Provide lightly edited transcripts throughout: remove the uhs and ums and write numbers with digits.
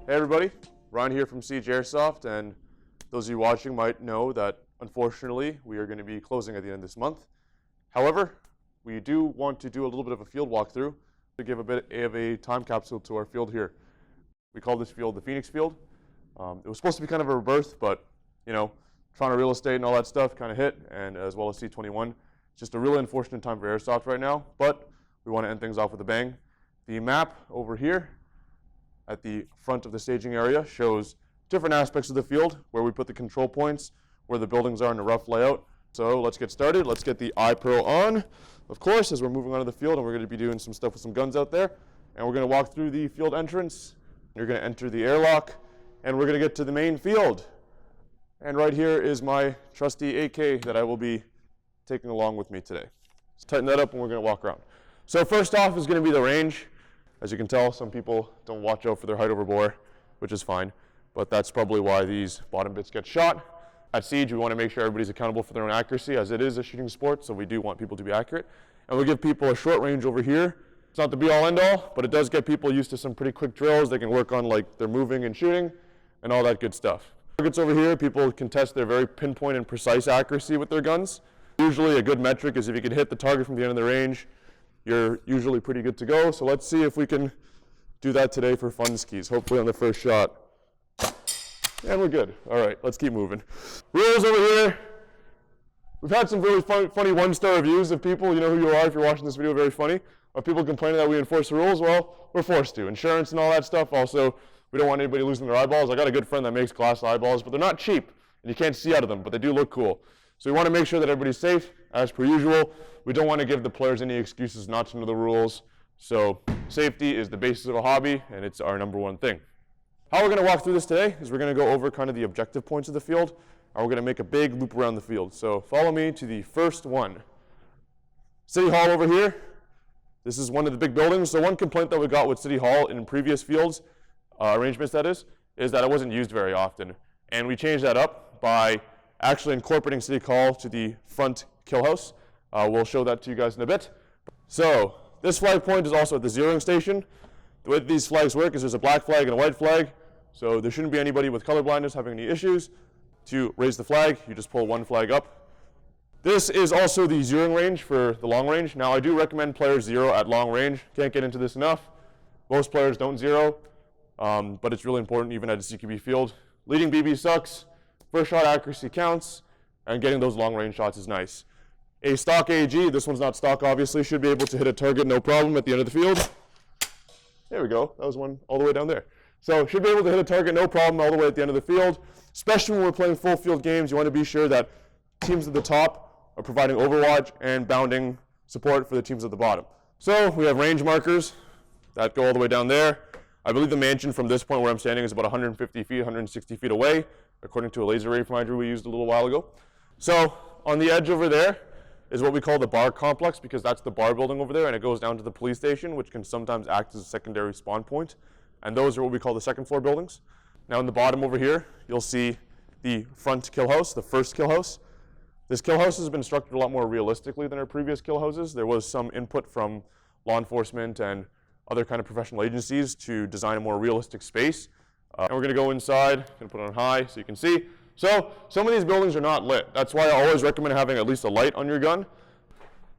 Hey everybody, Ryan here from Siege Airsoft, and those of you watching might know that unfortunately we are going to be closing at the end of this month. However, we do want to do a little bit of a field walkthrough to give a bit of a time capsule to our field here. We call this field the Phoenix Field. It was supposed to be kind of a rebirth, but you know, Toronto real estate and all that stuff kind of hit, and as well as C21. It's just a really unfortunate time for Airsoft right now, but we want to end things off with a bang. The map over here at the front of the staging area shows different aspects of the field, where we put the control points, where the buildings are in a rough layout. So let's get started. Let's get the iPro on, of course, as we're moving onto the field, and we're going to be doing some stuff with some guns out there. And we're going to walk through the field entrance. You're going to enter the airlock, and we're going to get to the main field. And right here is my trusty AK that I will be taking along with me today. Let's tighten that up, and we're going to walk around. So first off is going to be the range. As you can tell, some people don't watch out for their height over bore, which is fine, but that's probably why these bottom bits get shot. At Siege, we want to make sure everybody's accountable for their own accuracy, as it is a shooting sport, so we do want people to be accurate. And we'll give people a short range over here. It's not the be-all, end-all, but it does get people used to some pretty quick drills. They can work on like their moving and shooting and all that good stuff. Targets over here, people can test their very pinpoint and precise accuracy with their guns. Usually a good metric is if you can hit the target from the end of the range, you're usually pretty good to go. So let's see if we can do that today for fun skis, hopefully on the first shot. And we're good. All right, let's keep moving. Rules over here. We've had some really funny one-star reviews of people, you know who you are if you're watching this video, very funny, of people complaining that we enforce the rules. Well, we're forced to. Insurance and all that stuff. Also, we don't want anybody losing their eyeballs. I got a good friend that makes glass eyeballs, but they're not cheap, and you can't see out of them, but they do look cool. So we want to make sure that everybody's safe, as per usual. We don't want to give the players any excuses not to know the rules. So safety is the basis of a hobby, and it's our #1 thing. How we're going to walk through this today is we're going to go over kind of the objective points of the field, and we're going to make a big loop around the field. So follow me to the first one. City Hall over here. This is one of the big buildings. So one complaint that we got with City Hall in previous fields, arrangements that is that it wasn't used very often. And we changed that up by actually incorporating City Hall to the front kill house. We'll show that to you guys in a bit. So this flag point is also at the zeroing station. The way that these flags work is there's a black flag and a white flag. So there shouldn't be anybody with color blindness having any issues. To raise the flag, you just pull one flag up. This is also the zeroing range for the long range. Now I do recommend players zero at long range. Can't get into this enough. Most players don't zero, but it's really important even at a CQB field. Leading BB sucks. First shot accuracy counts, and getting those long range shots is nice. A stock AG, this one's not stock obviously, should be able to hit a target no problem at the end of the field. There we go, that was one all the way down there. So should be able to hit a target no problem all the way at the end of the field. Especially when we're playing full field games, you want to be sure that teams at the top are providing overwatch and bounding support for the teams at the bottom. So we have range markers that go all the way down there. I believe the mansion from this point where I'm standing is about 150 feet, 160 feet away, according to a laser ray finder we used a little while ago. So on the edge over there is what we call the bar complex, because that's the bar building over there, and it goes down to the police station, which can sometimes act as a secondary spawn point. And those are what we call the second floor buildings. Now in the bottom over here, you'll see the front kill house, the first kill house. This kill house has been structured a lot more realistically than our previous kill houses. There was some input from law enforcement and other kind of professional agencies to design a more realistic space. And we're gonna go inside, gonna put it on high so you can see. So some of these buildings are not lit. That's why I always recommend having at least a light on your gun.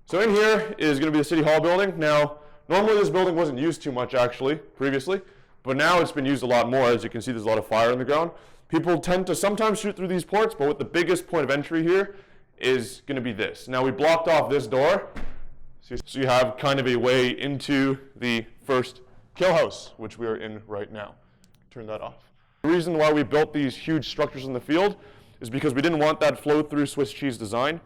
So in here is gonna be the City Hall building. Now, normally this building wasn't used too much actually, previously, but now it's been used a lot more. As you can see, there's a lot of fire on the ground. People tend to sometimes shoot through these ports, but what the biggest point of entry here is gonna be this. Now we blocked off this door, so you have kind of a way into the first kill house, which we are in right now. Turn that off. The reason why we built these huge structures in the field is because we didn't want that flow-through Swiss cheese design.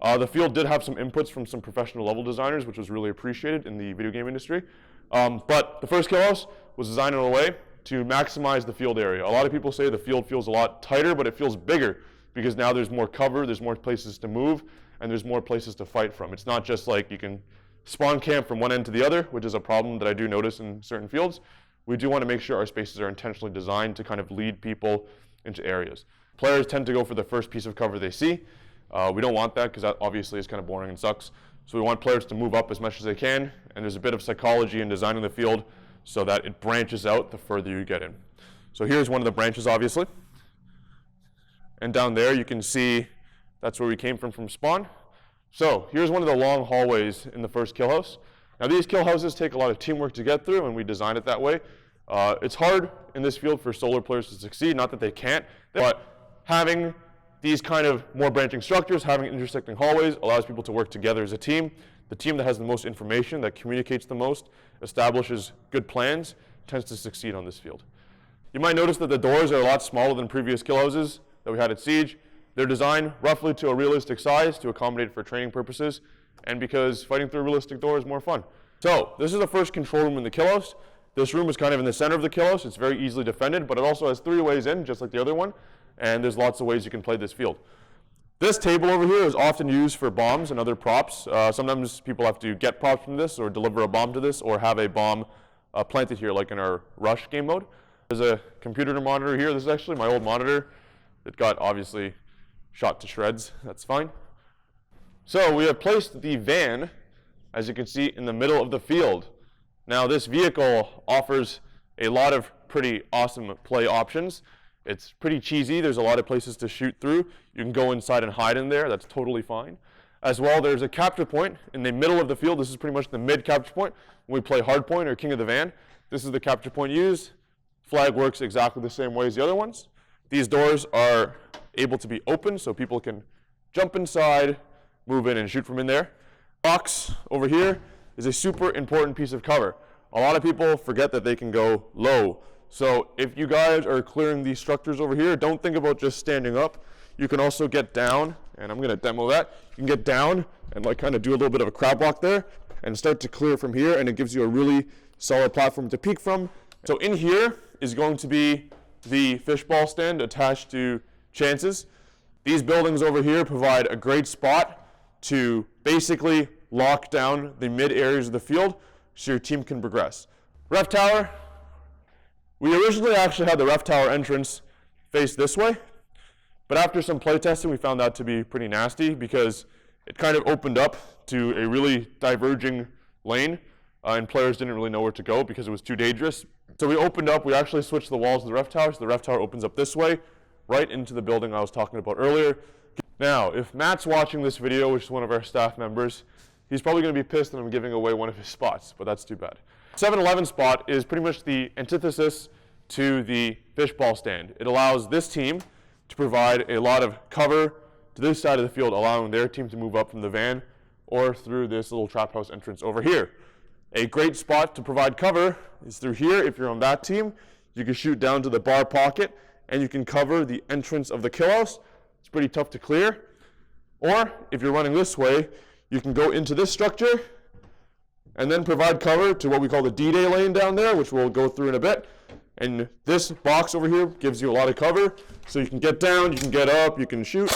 The field did have some inputs from some professional level designers, which was really appreciated in the video game industry. But the first kill house was designed in a way to maximize the field area. A lot of people say the field feels a lot tighter, but it feels bigger because now there's more cover, there's more places to move, and there's more places to fight from. It's not just like you can spawn camp from one end to the other, which is a problem that I do notice in certain fields. We do want to make sure our spaces are intentionally designed to kind of lead people into areas. Players tend to go for the first piece of cover they see. We don't want that because that obviously is kind of boring and sucks. So we want players to move up as much as they can, and there's a bit of psychology in designing the field so that it branches out the further you get in. So here's one of the branches, obviously. And down there you can see that's where we came from spawn. So here's one of the long hallways in the first kill house. Now these kill houses take a lot of teamwork to get through, and we designed it that way. It's hard in this field for solo players to succeed, not that they can't, but having these kind of more branching structures, having intersecting hallways allows people to work together as a team. The team that has the most information, that communicates the most, establishes good plans, tends to succeed on this field. You might notice that the doors are a lot smaller than previous kill houses that we had at Siege. They're designed roughly to a realistic size to accommodate for training purposes, and because fighting through a realistic door is more fun. So this is the first control room in the kill house. This room is kind of in the center of the kill house. It's very easily defended, but it also has 3 ways in, just like the other one, and there's lots of ways you can play this field. This table over here is often used for bombs and other props. Sometimes people have to get props from this or deliver a bomb to this or have a bomb planted here like in our Rush game mode. There's a computer monitor here. This is actually my old monitor. It got obviously shot to shreds. That's fine. So we have placed the van, as you can see, in the middle of the field. Now this vehicle offers a lot of pretty awesome play options. It's pretty cheesy. There's a lot of places to shoot through. You can go inside and hide in there. That's totally fine. As well, there's a capture point in the middle of the field. This is pretty much the mid capture point. When we play hardpoint or King of the Van, this is the capture point used. Flag works exactly the same way as the other ones. These doors are able to be open so people can jump inside, move in, and shoot from in there. Box over here is a super important piece of cover. A lot of people forget that they can go low. So if you guys are clearing these structures over here, don't think about just standing up. You can also get down, and I'm going to demo that. You can get down and like kind of do a little bit of a crab walk there and start to clear from here, and it gives you a really solid platform to peek from. So in here is going to be the fishball stand attached to Chances. These buildings over here provide a great spot to basically lock down the mid areas of the field so your team can progress. Ref tower. We originally actually had the ref tower entrance face this way, but after some playtesting, we found that to be pretty nasty because it kind of opened up to a really diverging lane, and players didn't really know where to go because it was too dangerous. So we opened up, we actually switched the walls of the ref tower, so the ref tower opens up this way, right into the building I was talking about earlier. Now, if Matt's watching this video, which is one of our staff members, he's probably going to be pissed that I'm giving away one of his spots, but that's too bad. 7-11 spot is pretty much the antithesis to the fishball stand. It allows this team to provide a lot of cover to this side of the field, allowing their team to move up from the van or through this little trap house entrance over here. A great spot to provide cover is through here. If you're on that team, you can shoot down to the bar pocket and you can cover the entrance of the kill house. It's pretty tough to clear. Or if you're running this way, you can go into this structure and then provide cover to what we call the D-Day lane down there, which we'll go through in a bit. And this box over here gives you a lot of cover. So you can get down, you can get up, you can shoot.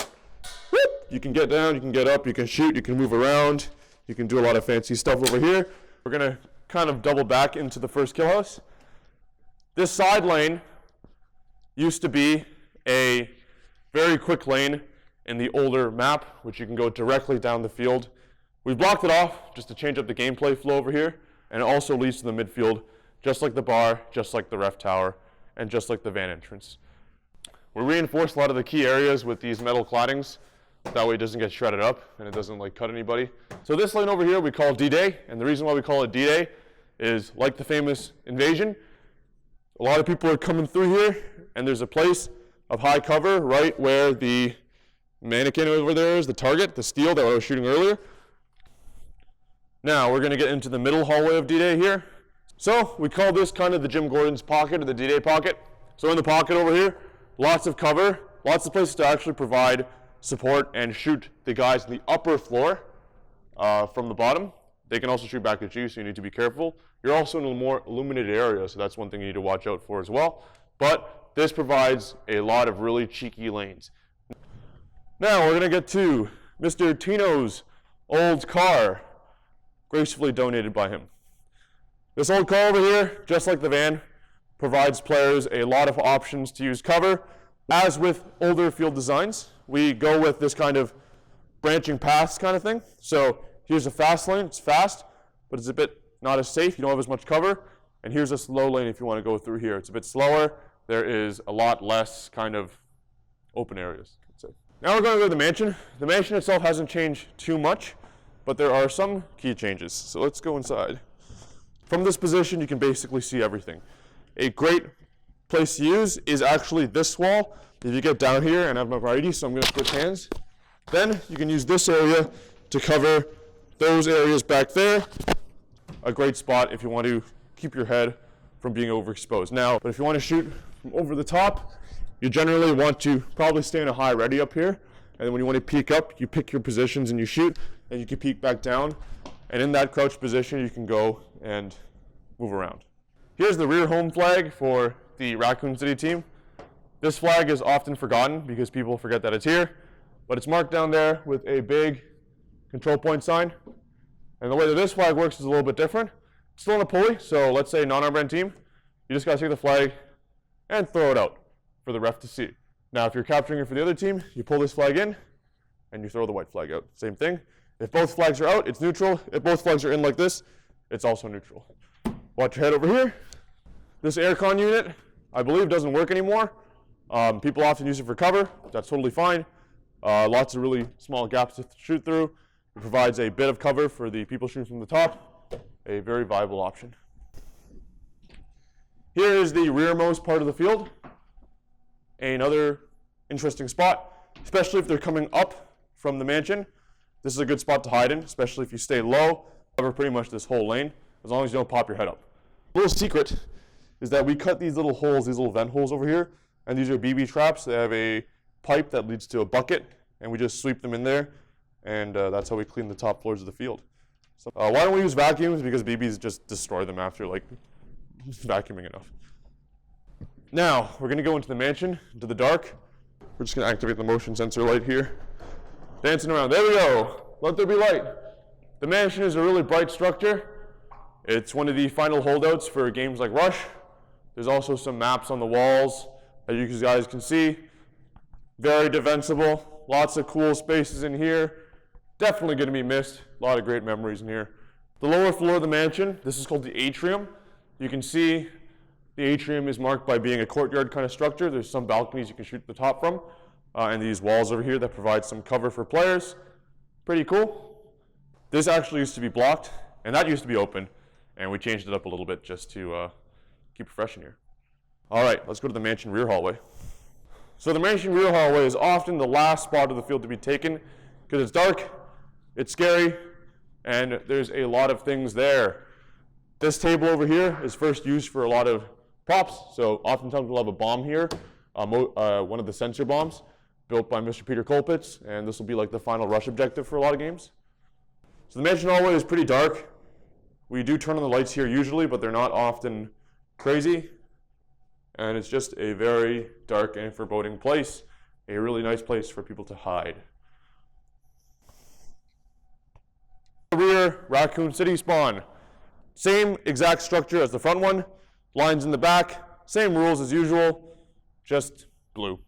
Whoop! You can get down, you can get up, you can shoot, you can move around. You can do a lot of fancy stuff over here. We're going to kind of double back into the first kill house. This side lane used to be a very quick lane in the older map, which you can go directly down the field. We blocked it off just to change up the gameplay flow over here, and it also leads to the midfield, just like the bar, just like the ref tower, and just like the van entrance. We reinforced a lot of the key areas with these metal claddings. That way it doesn't get shredded up and it doesn't like cut anybody. So this lane over here we call D-Day, and the reason why we call it D-Day is like the famous invasion. A lot of people are coming through here, and there's a place of high cover right where the mannequin over there is, the target, the steel that I was shooting earlier. Now we're going to get into the middle hallway of D-Day here. So we call this kind of the Jim Gordon's pocket or the D-Day pocket. So in the pocket over here, lots of cover, lots of places to actually provide support and shoot the guys in the upper floor from the bottom. They can also shoot back at you, so you need to be careful. You're also in a more illuminated area, so that's one thing you need to watch out for as well. But this provides a lot of really cheeky lanes. Now we're going to get to Mr. Tino's old car, gracefully donated by him. This old car over here, just like the van, provides players a lot of options to use cover. As with older field designs, we go with this kind of branching paths kind of thing. So here's a fast lane, it's fast, but it's a bit not as safe, you don't have as much cover. And here's a slow lane if you want to go through here. It's a bit slower, there is a lot less kind of open areas. Now we're going to go to the mansion. The mansion itself hasn't changed too much, but there are some key changes. So let's go inside. From this position, you can basically see everything. A great place to use is actually this wall. If you get down here, and I have my variety, so I'm going to switch hands, then you can use this area to cover those areas back there. A great spot if you want to keep your head from being overexposed. Now, but if you want to shoot from over the top, you generally want to probably stay in a high ready up here, and then when you want to peek up, you pick your positions and you shoot, and you can peek back down, and in that crouch position, you can go and move around. Here's the rear home flag for the Raccoon City team. This flag is often forgotten because people forget that it's here, but it's marked down there with a big control point sign. And the way that this flag works is a little bit different. It's still on a pulley, so let's say non-armband team, you just gotta take the flag and throw it out for the ref to see. Now, if you're capturing it for the other team, you pull this flag in and you throw the white flag out. Same thing. If both flags are out, it's neutral. If both flags are in like this, it's also neutral. Watch your head over here. This aircon unit, I believe, doesn't work anymore. People often use it for cover. That's totally fine. Lots of really small gaps to shoot through. It provides a bit of cover for the people shooting from the top. A very viable option. Here is the rearmost part of the field. Another interesting spot, especially if they're coming up from the mansion. This is a good spot to hide in, especially if you stay low, cover pretty much this whole lane, as long as you don't pop your head up. A little secret is that we cut these little holes, these little vent holes over here, and these are BB traps. They have a pipe that leads to a bucket, and we just sweep them in there, and that's how we clean the top floors of the field. So, why don't we use vacuums? Because BBs just destroy them after like vacuuming enough. Now, we're going to go into the mansion, into the dark. We're just going to activate the motion sensor light here. Dancing around. There we go. Let there be light. The mansion is a really bright structure. It's one of the final holdouts for games like Rush. There's also some maps on the walls that you guys can see. Very defensible. Lots of cool spaces in here. Definitely going to be missed. A lot of great memories in here. The lower floor of the mansion, this is called the atrium. You can see the atrium is marked by being a courtyard kind of structure. There's some balconies you can shoot the top from, and these walls over here that provide some cover for players. Pretty cool. This actually used to be blocked, and that used to be open, and we changed it up a little bit just to keep it fresh in here. All right, let's go to the mansion rear hallway. So the mansion rear hallway is often the last spot of the field to be taken because it's dark, it's scary, and there's a lot of things there. This table over here is first used for a lot of props, so oftentimes we'll have a bomb here, one of the sensor bombs built by Mr. Peter Colpitz, and this will be like the final rush objective for a lot of games. So the mansion hallway is pretty dark. We do turn on the lights here usually, but they're not often crazy, and it's just a very dark and foreboding place, a really nice place for people to hide. Rear Raccoon City spawn. Same exact structure as the front one, lines in the back, same rules as usual, just blue.